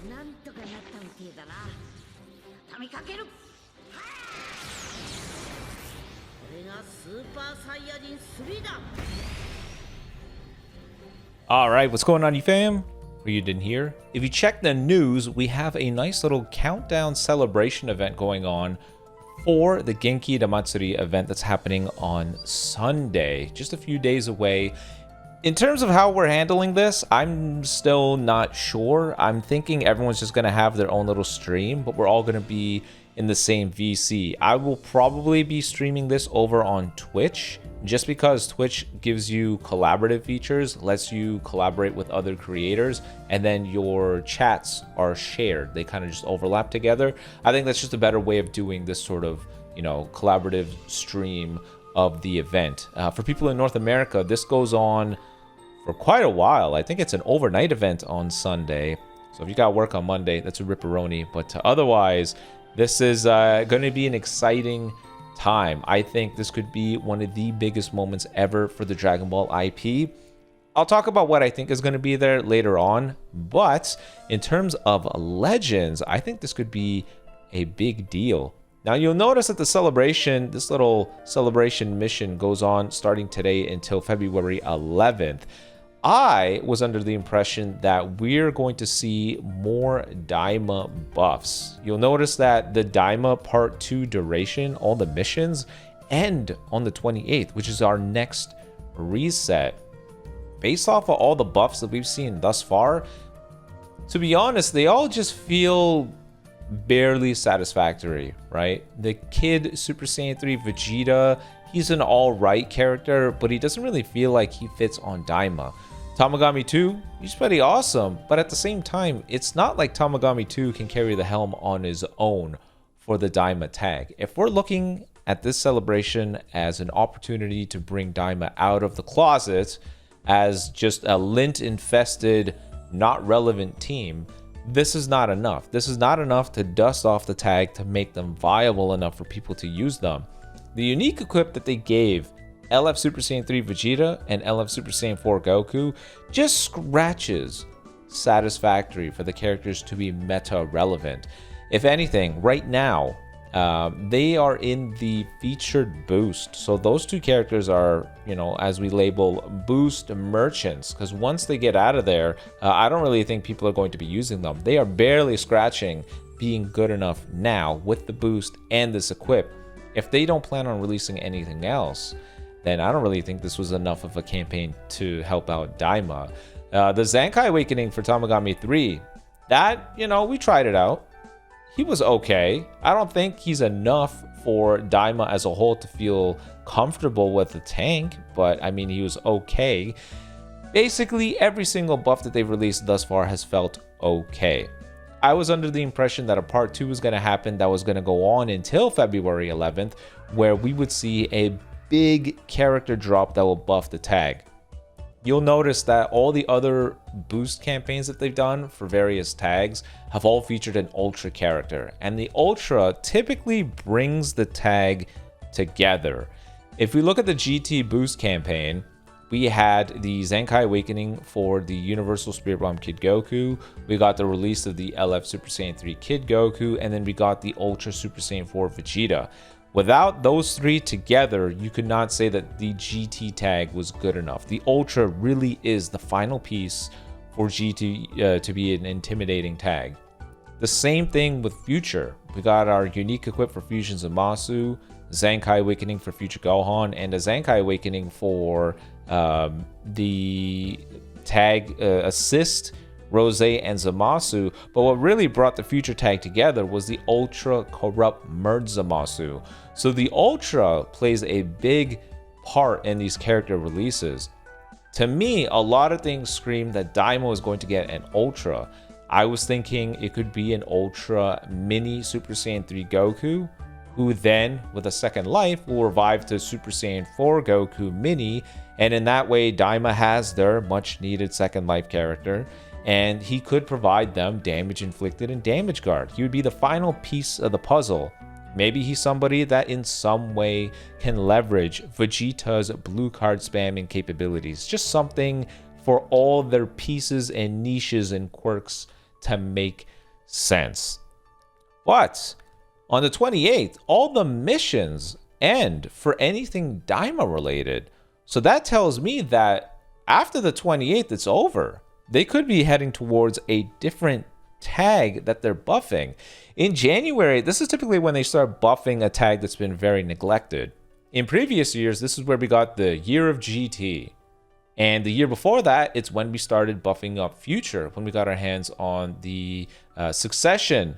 なんとかなったみてえだな。畳みかける。これがスーパーサイヤ人3だ。 All right, what's going on, you fam? Raiyuden here. If you check the news, we have a nice little countdown celebration event going on for the Genki Damatsuri event that's happening on Sunday, just a few days away. In terms of how we're handling this, I'm still not sure. I'm thinking everyone's just going to have their own little stream, but we're all going to be in the same VC. I will probably be streaming this over on Twitch, just because Twitch gives you collaborative features, lets you collaborate with other creators, and then your chats are shared. They kind of just overlap together. I think that's just a better way of doing this sort of, collaborative stream of the event. For people in North America, this goes on for quite a while. I think it's an overnight event on Sunday. So if you got work on Monday, that's a ripperoni. But otherwise, this is going to be an exciting time. I think this could be one of the biggest moments ever for the Dragon Ball IP. I'll talk about what I think is going to be there later on. But in terms of Legends, I think this could be a big deal. Now, you'll notice that the celebration, this little celebration mission goes on starting today until February 11th. I was under the impression that we're going to see more Daima buffs. You'll notice that the Daima Part 2 duration, all the missions, end on the 28th, which is our next reset. Based off of all the buffs that we've seen thus far, to be honest, they all just feel barely satisfactory, right? The kid Super Saiyan 3 Vegeta, he's an all-right character, but he doesn't really feel like he fits on Daima. Tamagami 2, he's pretty awesome, but at the same time, it's not like Tamagami 2 can carry the helm on his own for the Daima tag. If we're looking at this celebration as an opportunity to bring Daima out of the closet as just a lint-infested, not relevant team, this is not enough. This is not enough to dust off the tag to make them viable enough for people to use them. The unique equip that they gave LF Super Saiyan 3 Vegeta and LF Super Saiyan 4 Goku just scratches satisfactory for the characters to be meta relevant. If anything, right now, they are in the featured boost. So those two characters are, as we label boost merchants, because once they get out of there, I don't really think people are going to be using them. They are barely scratching being good enough now with the boost and this equip. If they don't plan on releasing anything else, then I don't really think this was enough of a campaign to help out Daima. The Zenkai Awakening for Tamagami 3, that, we tried it out. He was okay. I don't think he's enough for Daima as a whole to feel comfortable with the tank, but I mean, he was okay. Basically, every single buff that they've released thus far has felt okay. I was under the impression that a part 2 was going to happen that was going to go on until February 11th, where we would see a big character drop that will buff the tag. You'll notice that all the other boost campaigns that they've done for various tags have all featured an Ultra character, and the Ultra typically brings the tag together. If we look at the GT boost campaign, we had the Zenkai Awakening for the Universal Spirit Bomb Kid Goku, we got the release of the LF Super Saiyan 3 Kid Goku, and then we got the Ultra Super Saiyan 4 Vegeta. Without those three together, you could not say that the GT tag was good enough. The Ultra really is the final piece for GT to be an intimidating tag. The same thing with Future. We got our unique equip for Fusion Zamasu, Zenkai Awakening for Future Gohan, and a Zenkai Awakening for the tag assist Rose and Zamasu, but what really brought the Future tag together was the Ultra Corrupt Merge Zamasu. So the Ultra plays a big part in these character releases. To me, a lot of things scream that Daima is going to get an Ultra. I was thinking it could be an Ultra Mini Super Saiyan 3 Goku, who then, with a second life, will revive to Super Saiyan 4 Goku Mini, and in that way, Daima has their much needed second life character, and he could provide them damage inflicted and damage guard. He would be the final piece of the puzzle. Maybe he's somebody that in some way can leverage Vegeta's blue card spamming capabilities. Just something for all their pieces and niches and quirks to make sense. But on the 28th, all the missions end for anything Daima related. So that tells me that after the 28th, it's over. They could be heading towards a different tag that they're buffing. In January, this is typically when they start buffing a tag that's been very neglected. In previous years, this is where we got the Year of GT. And the year before that, it's when we started buffing up Future, when we got our hands on the Succession,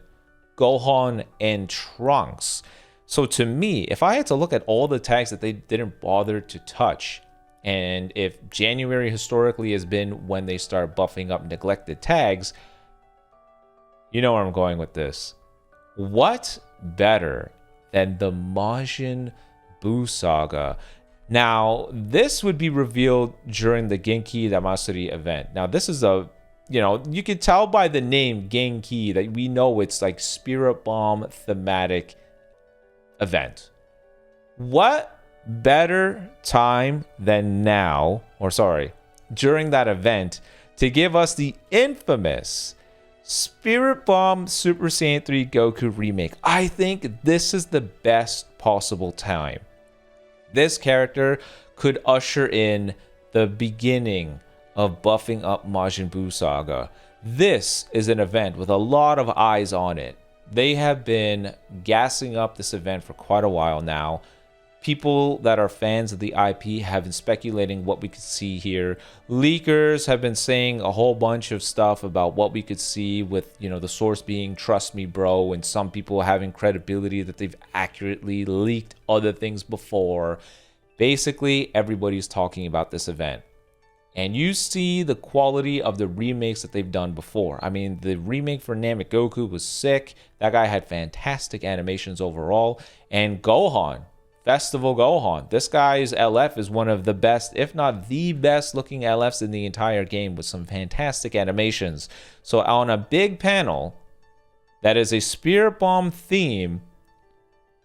Gohan, and Trunks. So to me, if I had to look at all the tags that they didn't bother to touch, and if January historically has been when they start buffing up neglected tags, you know where I'm going with this. What better than the MAJIN BUU Saga? Now, this would be revealed during the Genki Damatsuri event. Now, this is a, you could tell by the name Genki that we know it's like Spirit Bomb thematic event. What better time than now, or sorry, during that event, to give us the infamous Spirit Bomb Super Saiyan 3 Goku remake? I think this is the best possible time. This character could usher in the beginning of buffing up Majin Buu Saga. This is an event with a lot of eyes on it. They have been gassing up this event for quite a while now. People that are fans of the IP have been speculating what we could see here. Leakers have been saying a whole bunch of stuff about what we could see with, the source being Trust Me Bro, and some people having credibility that they've accurately leaked other things before. Basically, everybody's talking about this event. And you see the quality of the remakes that they've done before. I mean, the remake for Namek Goku was sick. That guy had fantastic animations overall. And Gohan, Festival Gohan. This guy's LF is one of the best, if not the best looking LFs in the entire game, with some fantastic animations. So on a big panel that is a Spirit Bomb theme,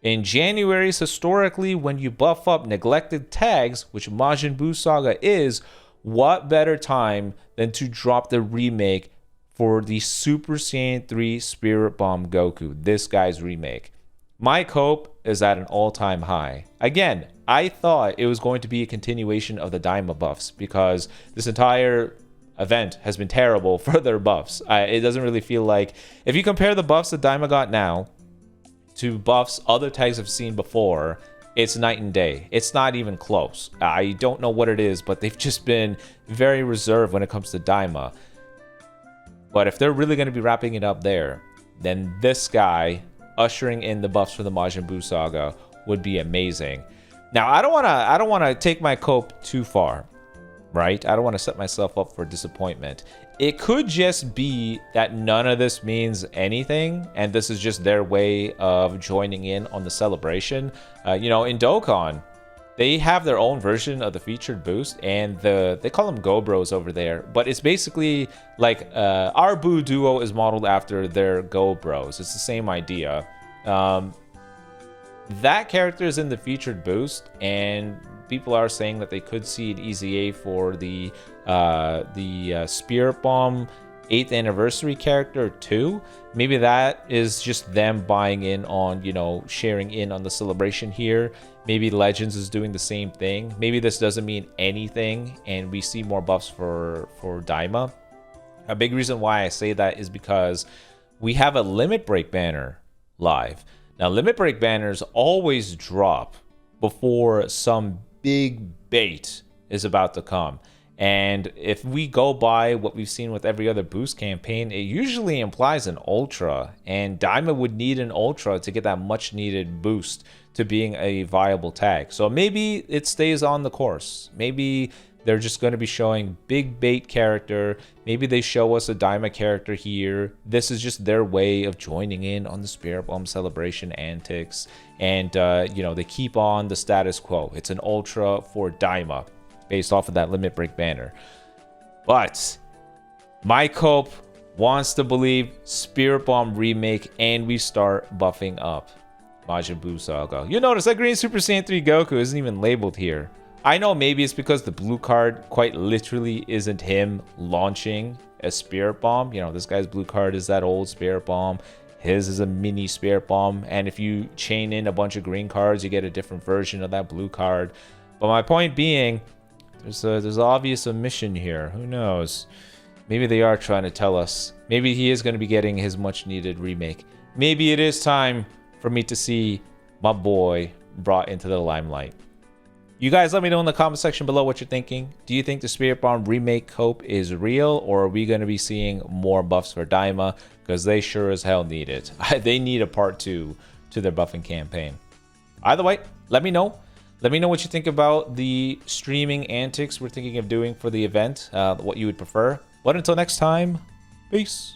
in January's historically when you buff up neglected tags, which Majin Buu Saga is, what better time than to drop the remake for the Super Saiyan 3 Spirit Bomb Goku, this guy's remake. My hope is at an all-time high. Again, I thought it was going to be a continuation of the Daima buffs because this entire event has been terrible for their buffs. It doesn't really feel like, if you compare the buffs that Daima got now to buffs other tags have seen before, it's night and day. It's not even close. I don't know what it is, but they've just been very reserved when it comes to Daima. But if they're really going to be wrapping it up there, then this guy ushering in the buffs for the Majin Buu Saga would be amazing. Now, I don't want to take my cope too far, right? I don't want to set myself up for disappointment. It could just be that none of this means anything, and this is just their way of joining in on the celebration. In Dokkan, they have their own version of the featured boost, and they call them Go Bros over there, but it's basically like our Buu duo is modeled after their Go Bros. It's the same idea. That character is in the featured boost, and people are saying that they could see an EZA for the Spirit Bomb 8th anniversary character too. Maybe that is just them buying in on, sharing in on the celebration here. Maybe Legends is doing the same thing. Maybe this doesn't mean anything and we see more buffs for Daima. A big reason why I say that is because we have a limit break banner live. Now, limit break banners always drop before some big bait is about to come. And if we go by what we've seen with every other boost campaign, it usually implies an ultra, and Daima would need an ultra to get that much needed boost to being a viable tag. So maybe it stays on the course. Maybe they're just going to be showing big bait character. Maybe they show us a Daima character here. This is just their way of joining in on the Spirit Bomb celebration antics. And, they keep on the status quo. It's an ultra for Daima based off of that limit break banner. But Mike Hope wants to believe Spirit Bomb remake, and we start buffing up Majin Buu Saga. You'll notice that green Super Saiyan 3 Goku isn't even labeled here. I know maybe it's because the blue card quite literally isn't him launching a spirit bomb. You know, this guy's blue card is that old spirit bomb. His is a mini spirit bomb. And if you chain in a bunch of green cards, you get a different version of that blue card. But my point being, there's obvious omission here. Who knows? Maybe they are trying to tell us. Maybe he is going to be getting his much needed remake. Maybe it is time for me to see my boy brought into the limelight. You guys let me know in the comment section below what you're thinking. Do you think the Spirit Bomb remake hope is real, or are we going to be seeing more buffs for Daima? Because they sure as hell need it. They need a part 2 to their buffing campaign. Either way, let me know. Let me know what you think about the streaming antics we're thinking of doing for the event, what you would prefer. But until next time, peace.